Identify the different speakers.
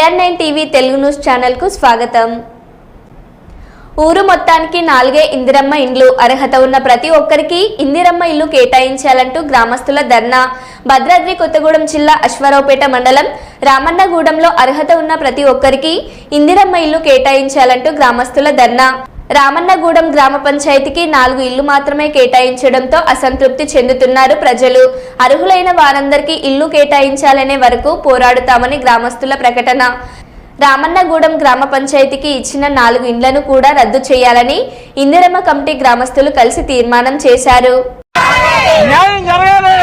Speaker 1: AR9 TV Telugu news channel కు స్వాగతం. ఊరు మొత్తానికి 4 ఇందిరమ్మ ఇండ్లు అర్హత ఉన్న ప్రతి ఒక్కరికి ఇందిరమ్మ ఇల్లు కేటాయించాలంటూ గ్రామస్తుల ధర్నా. భద్రాద్రి కొత్తగూడెం జిల్లా అశ్వారావుపేట మండలం రామన్నగూడెంలో అర్హత ఉన్న ప్రతి ఒక్కరికి ఇందిరమ్మ ఇల్లు కేటాయించాలంటూ గ్రామస్తుల ధర్నా. రామన్నగూడెం గ్రామ పంచాయతీకి 4 ఇళ్లు మాత్రమే కేటాయించడంతో అసంతృప్తి చెందుతున్నారు ప్రజలు. అర్హులైన వారందరికీ ఇల్లు కేటాయించాలనే వరకు పోరాడుతామని గ్రామస్తుల ప్రకటన. రామన్నగూడెం గ్రామ పంచాయతీకి ఇచ్చిన 4 ఇండ్లను కూడా రద్దు చేయాలని ఇందిరమ్మ కమిటీ గ్రామస్తులు కలిసి తీర్మానం చేశారు.
Speaker 2: న్యాయం జరగాలి.